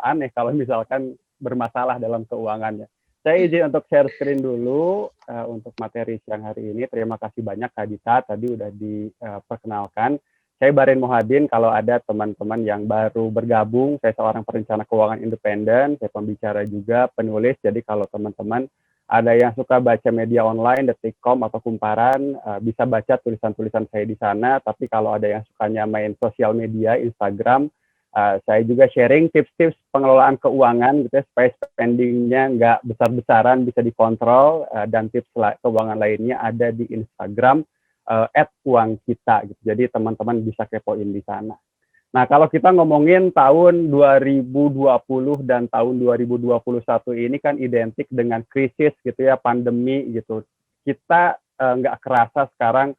aneh kalau misalkan bermasalah dalam keuangannya. Saya izin untuk share screen dulu untuk materi siang hari ini. Terima kasih banyak Kak Dita, tadi udah diperkenalkan. Saya Barin Muhadin, kalau ada teman-teman yang baru bergabung, saya seorang perencana keuangan independen, saya pembicara juga, penulis, jadi kalau teman-teman ada yang suka baca media online, Detik.com atau Kumparan, bisa baca tulisan-tulisan saya di sana, tapi kalau ada yang sukanya main sosial media, Instagram, Saya juga sharing tips-tips pengelolaan keuangan gitu ya, supaya spendingnya nggak besar-besaran, bisa dikontrol, dan tips keuangan lainnya ada di Instagram @uangkita gitu. Jadi teman-teman bisa kepoin di sana. Nah, kalau kita ngomongin tahun 2020 dan tahun 2021 ini kan identik dengan krisis gitu ya, pandemi gitu. Kita nggak kerasa sekarang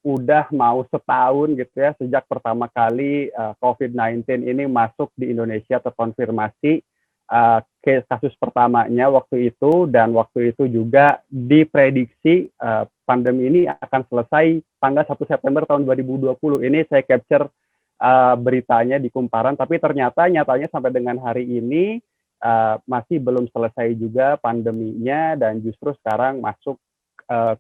udah mau setahun gitu ya, sejak pertama kali COVID-19 ini masuk di Indonesia, terkonfirmasi kasus pertamanya waktu itu, dan waktu itu juga diprediksi pandemi ini akan selesai tanggal 1 September tahun 2020. Ini saya capture beritanya di Kumparan, tapi nyatanya sampai dengan hari ini masih belum selesai juga pandeminya, dan justru sekarang masuk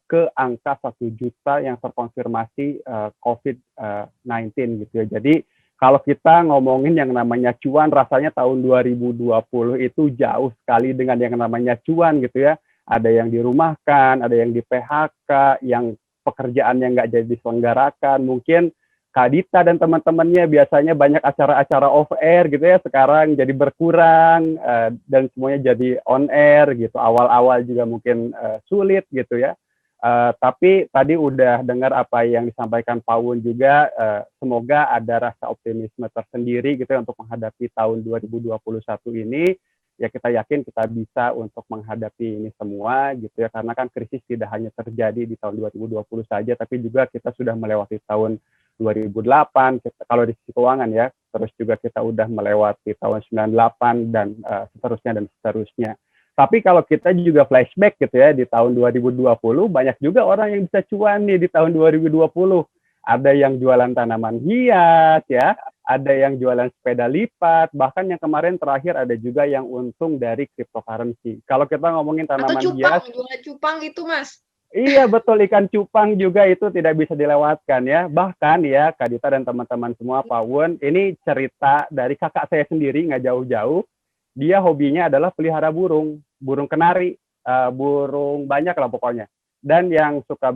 ke angka 1 juta yang terkonfirmasi COVID-19 gitu ya. Jadi kalau kita ngomongin yang namanya cuan, rasanya tahun 2020 itu jauh sekali dengan yang namanya cuan gitu ya. Ada yang dirumahkan, ada yang di PHK, yang pekerjaannya nggak jadi diselenggarakan. Mungkin Kak Dita dan teman-temannya biasanya banyak acara-acara off air gitu ya, sekarang jadi berkurang dan semuanya jadi on air gitu. Awal-awal juga mungkin sulit gitu ya. Tapi tadi udah dengar apa yang disampaikan Paun juga, semoga ada rasa optimisme tersendiri gitu ya untuk menghadapi tahun 2021 ini. Ya kita yakin kita bisa untuk menghadapi ini semua gitu ya, karena kan krisis tidak hanya terjadi di tahun 2020 saja, tapi juga kita sudah melewati tahun 2008 kalau di sisi keuangan ya, terus juga kita udah melewati tahun 98 dan seterusnya. Tapi kalau kita juga flashback gitu ya, di tahun 2020 banyak juga orang yang bisa cuan nih di tahun 2020. Ada yang jualan tanaman hias ya, ada yang jualan sepeda lipat, bahkan yang kemarin terakhir ada juga yang untung dari cryptocurrency. Kalau kita ngomongin tanaman hias, jualan cupang itu Mas. Iya betul, ikan cupang juga itu tidak bisa dilewatkan ya. Bahkan ya Kak Dita dan teman-teman semua, Pak Wun, ini cerita dari kakak saya sendiri, nggak jauh-jauh. Dia hobinya adalah pelihara burung kenari, burung banyak lah pokoknya. Dan yang suka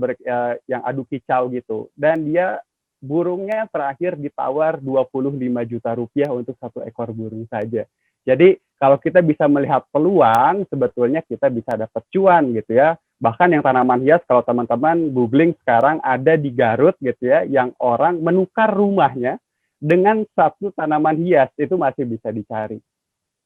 yang adu kicau gitu. Dan dia burungnya terakhir ditawar 25 juta rupiah untuk 1 ekor burung saja. Jadi kalau kita bisa melihat peluang, sebetulnya kita bisa dapat cuan gitu ya. Bahkan yang tanaman hias, kalau teman-teman googling sekarang ada di Garut gitu ya, yang orang menukar rumahnya dengan 1 tanaman hias, itu masih bisa dicari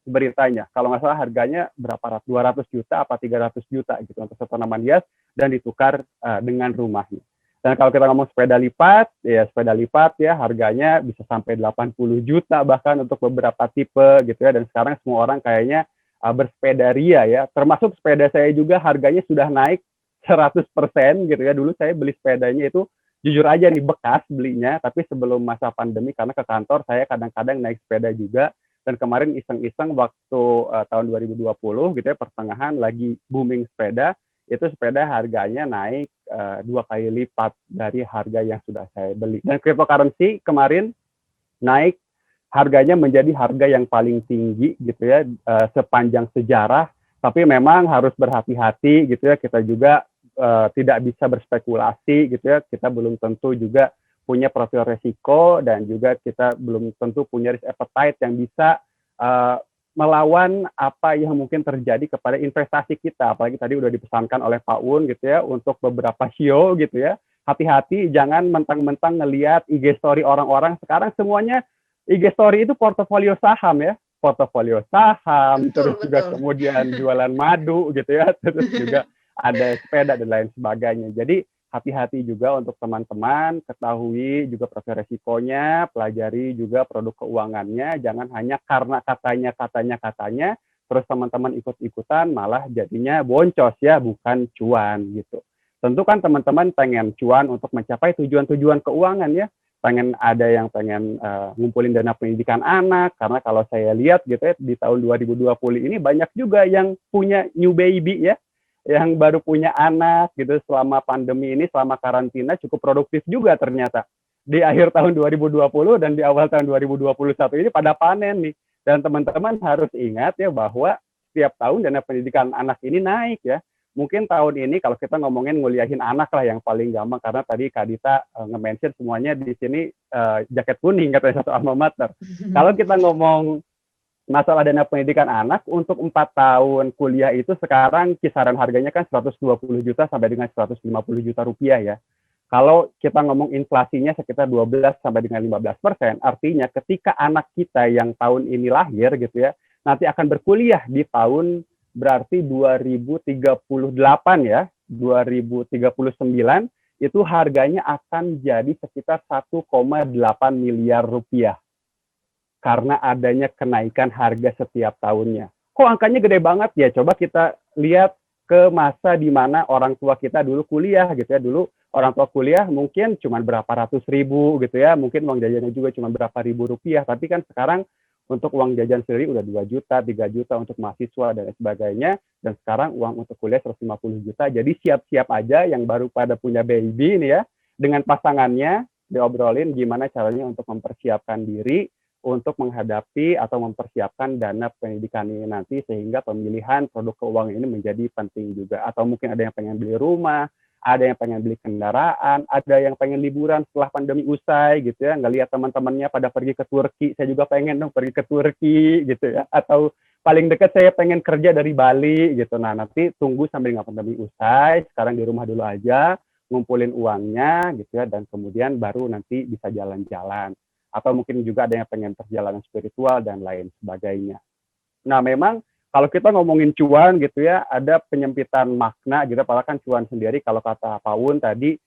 beritanya. Kalau nggak salah harganya berapa ratus, 200 juta apa 300 juta gitu untuk 1 tanaman hias, dan ditukar dengan rumahnya. Dan kalau kita ngomong sepeda lipat ya harganya bisa sampai 80 juta bahkan untuk beberapa tipe gitu ya. Dan sekarang semua orang kayaknya bersepeda ria ya. Termasuk sepeda saya juga harganya sudah naik 100% gitu ya. Dulu saya beli sepedanya itu jujur aja nih bekas belinya, tapi sebelum masa pandemi karena ke kantor saya kadang-kadang naik sepeda juga. Dan kemarin iseng-iseng waktu tahun 2020 gitu ya, pertengahan lagi booming sepeda, itu sepeda harganya naik 2 kali lipat dari harga yang sudah saya beli. Dan cryptocurrency kemarin naik harganya menjadi harga yang paling tinggi gitu ya sepanjang sejarah. Tapi memang harus berhati-hati gitu ya, kita juga tidak bisa berspekulasi gitu ya, kita belum tentu juga punya profil resiko, dan juga kita belum tentu punya risk appetite yang bisa melawan apa yang mungkin terjadi kepada investasi kita. Apalagi tadi udah dipesankan oleh Pak Wun gitu ya, untuk beberapa show gitu ya, hati-hati jangan mentang-mentang ngelihat IG story orang-orang. Sekarang semuanya IG story itu portofolio saham ya, portofolio saham, terus juga kemudian jualan madu gitu ya, terus juga ada sepeda dan lain sebagainya. Jadi hati-hati juga untuk teman-teman, ketahui juga profil resikonya, pelajari juga produk keuangannya, jangan hanya karena katanya, terus teman-teman ikut-ikutan malah jadinya boncos ya, bukan cuan gitu. Tentu kan teman-teman pengen cuan untuk mencapai tujuan-tujuan keuangan ya, ada yang pengen ngumpulin dana pendidikan anak, karena kalau saya lihat gitu ya, di tahun 2020 ini banyak juga yang punya new baby ya, yang baru punya anak gitu selama pandemi ini, selama karantina cukup produktif juga ternyata. Di akhir tahun 2020 dan di awal tahun 2021 ini pada panen nih. Dan teman-teman harus ingat ya bahwa setiap tahun dana pendidikan anak ini naik ya. mungkin tahun ini kalau kita ngomongin nguliahin anak lah yang paling gampang, karena tadi Kak Dita nge-mention semuanya di sini jaket kuning katanya satu alma mater. Kalau kita ngomong masalah dana pendidikan anak untuk 4 tahun kuliah itu sekarang kisaran harganya kan 120 juta sampai dengan 150 juta rupiah ya. Kalau kita ngomong inflasinya sekitar 12 sampai dengan 15%, artinya ketika anak kita yang tahun ini lahir gitu ya, nanti akan berkuliah di tahun berarti 2038 ya, 2039 itu harganya akan jadi sekitar 1,8 miliar rupiah karena adanya kenaikan harga setiap tahunnya. Kok angkanya gede banget ya? Coba kita lihat ke masa di mana orang tua kita dulu kuliah gitu ya. Dulu orang tua kuliah mungkin cuma berapa ratus ribu gitu ya. Mungkin uang jajannya juga cuma berapa ribu rupiah. Tapi kan sekarang untuk uang jajan sendiri udah 2 juta, 3 juta untuk mahasiswa dan sebagainya. Dan sekarang uang untuk kuliah 150 juta. Jadi siap-siap aja yang baru pada punya baby nih ya. Dengan pasangannya diobrolin gimana caranya untuk mempersiapkan diri untuk menghadapi atau mempersiapkan dana pendidikan ini nanti, sehingga pemilihan produk keuangan ini menjadi penting juga. Atau mungkin ada yang pengen beli rumah, ada yang pengen beli kendaraan, ada yang pengen liburan setelah pandemi usai gitu ya, ngelihat teman-temannya pada pergi ke Turki, saya juga pengen dong pergi ke Turki gitu ya, atau paling dekat saya pengen kerja dari Bali gitu. Nah nanti tunggu sambil nggak pandemi usai, sekarang di rumah dulu aja, ngumpulin uangnya gitu ya, dan kemudian baru nanti bisa jalan-jalan. Atau mungkin juga ada yang pengen perjalanan spiritual dan lain sebagainya. Nah, memang kalau kita ngomongin cuan gitu ya, ada penyempitan makna gitu, apalagi kan cuan sendiri kalau kata Pak Wun tadi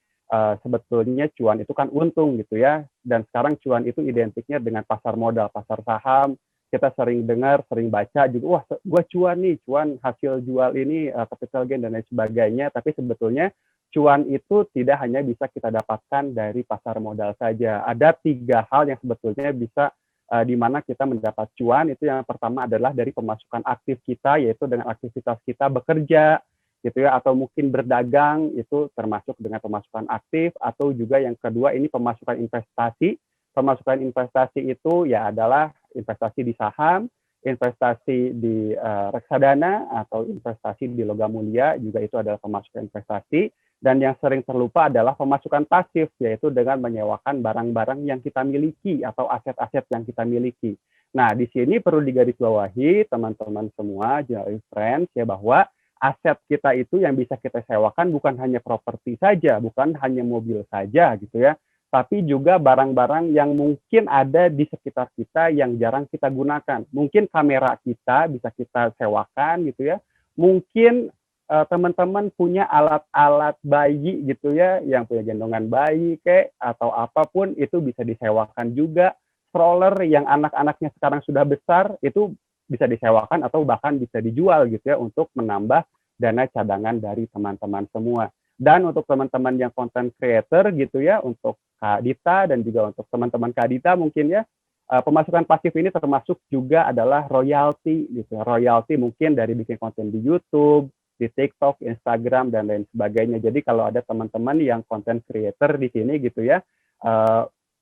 sebetulnya cuan itu kan untung gitu ya. Dan sekarang cuan itu identiknya dengan pasar modal, pasar saham. Kita sering dengar, sering baca juga, wah gue cuan nih, cuan hasil jual ini, capital gain dan lain sebagainya. Tapi sebetulnya cuan itu tidak hanya bisa kita dapatkan dari pasar modal saja. Ada 3 hal yang sebetulnya bisa di mana kita mendapat cuan. Itu yang pertama adalah dari pemasukan aktif kita, yaitu dengan aktivitas kita bekerja gitu ya, atau mungkin berdagang, itu termasuk dengan pemasukan aktif. Atau juga yang kedua ini pemasukan investasi. Pemasukan investasi itu ya adalah investasi di saham, investasi di reksadana, atau investasi di logam mulia, juga itu adalah pemasukan investasi. Dan yang sering terlupa adalah pemasukan pasif, yaitu dengan menyewakan barang-barang yang kita miliki atau aset-aset yang kita miliki. Nah, di sini perlu digarisbawahi teman-teman semua, Generali Friends, ya, bahwa aset kita itu yang bisa kita sewakan bukan hanya properti saja, bukan hanya mobil saja gitu ya, tapi juga barang-barang yang mungkin ada di sekitar kita yang jarang kita gunakan. Mungkin kamera kita bisa kita sewakan gitu ya. Mungkin teman-teman punya alat-alat bayi gitu ya, yang punya gendongan bayi atau apapun itu bisa disewakan juga. Stroller yang anak-anaknya sekarang sudah besar itu bisa disewakan atau bahkan bisa dijual gitu ya, untuk menambah dana cadangan dari teman-teman semua. Dan untuk teman-teman yang content creator gitu ya, untuk Kak Dita dan juga untuk teman-teman Kak Dita mungkin ya, pemasukan pasif ini termasuk juga adalah royalti gitu. Royalti mungkin dari bikin konten di YouTube, di TikTok, Instagram dan lain sebagainya. Jadi kalau ada teman-teman yang content creator di sini gitu ya,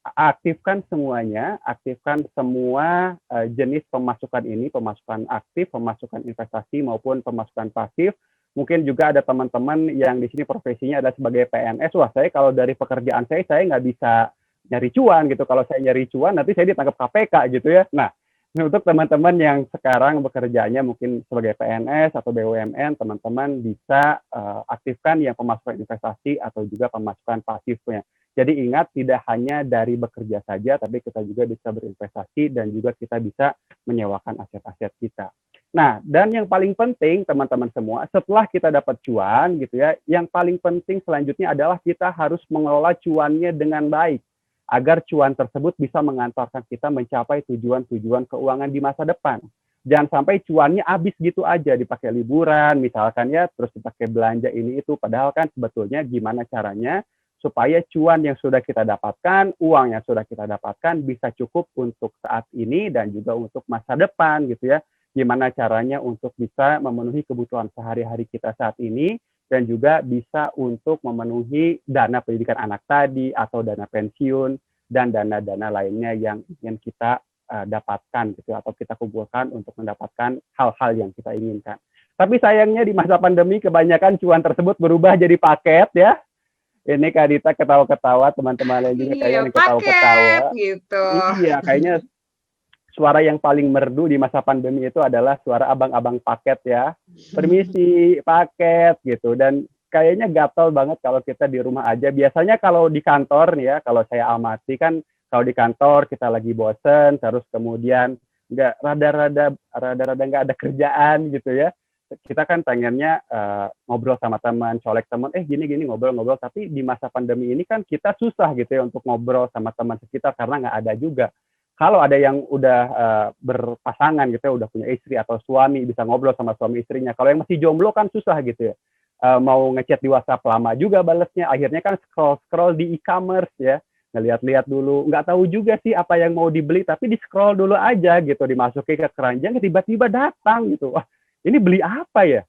aktifkan semuanya, aktifkan semua jenis pemasukan ini, pemasukan aktif, pemasukan investasi maupun pemasukan pasif. Mungkin juga ada teman-teman yang di sini profesinya adalah sebagai PNS. Wah, saya kalau dari pekerjaan saya nggak bisa nyari cuan gitu. Kalau saya nyari cuan, nanti saya ditangkap KPK gitu ya. Nah, untuk teman-teman yang sekarang bekerjanya mungkin sebagai PNS atau BUMN, teman-teman bisa aktifkan yang pemasukan investasi atau juga pemasukan pasifnya. Jadi ingat, tidak hanya dari bekerja saja, tapi kita juga bisa berinvestasi dan juga kita bisa menyewakan aset-aset kita. Nah, dan yang paling penting teman-teman semua, setelah kita dapat cuan gitu ya, yang paling penting selanjutnya adalah kita harus mengelola cuannya dengan baik, agar cuan tersebut bisa mengantarkan kita mencapai tujuan-tujuan keuangan di masa depan. Jangan sampai cuannya habis gitu aja, dipakai liburan misalkan ya, terus dipakai belanja ini itu, padahal kan sebetulnya gimana caranya supaya cuan yang sudah kita dapatkan, uang yang sudah kita dapatkan bisa cukup untuk saat ini dan juga untuk masa depan gitu ya. Gimana caranya untuk bisa memenuhi kebutuhan sehari-hari kita saat ini, dan juga bisa untuk memenuhi dana pendidikan anak tadi, atau dana pensiun, dan dana-dana lainnya yang ingin kita dapatkan gitu, atau kita kumpulkan untuk mendapatkan hal-hal yang kita inginkan. Tapi sayangnya di masa pandemi kebanyakan cuan tersebut berubah jadi paket ya. Ini Kak Dita ketawa-ketawa, teman-teman lain juga Iya, kayaknya paket ketawa-ketawa. gitu. Iya, kayaknya suara yang paling merdu di masa pandemi itu adalah suara abang-abang paket ya. Permisi, paket gitu. Dan kayaknya gatel banget kalau kita di rumah aja. Biasanya kalau di kantor nih ya, kalau saya amati kan kalau di kantor kita lagi bosen, terus kemudian nggak rada-rada nggak ada kerjaan gitu ya. Kita kan pengennya ngobrol sama teman, colek teman, gini-gini ngobrol-ngobrol. Tapi di masa pandemi ini kan kita susah gitu ya untuk ngobrol sama teman sekitar karena nggak ada juga. Kalau ada yang udah berpasangan gitu ya, udah punya istri atau suami, bisa ngobrol sama suami istrinya. Kalau yang masih jomblo kan susah gitu ya. Mau ngechat di WhatsApp lama juga balesnya. Akhirnya kan scroll-scroll di e-commerce ya. Ngeliat-liat dulu. Nggak tahu juga sih apa yang mau dibeli, tapi di-scroll dulu aja gitu. Dimasukin ke keranjang, tiba-tiba datang gitu. Wah, ini beli apa ya?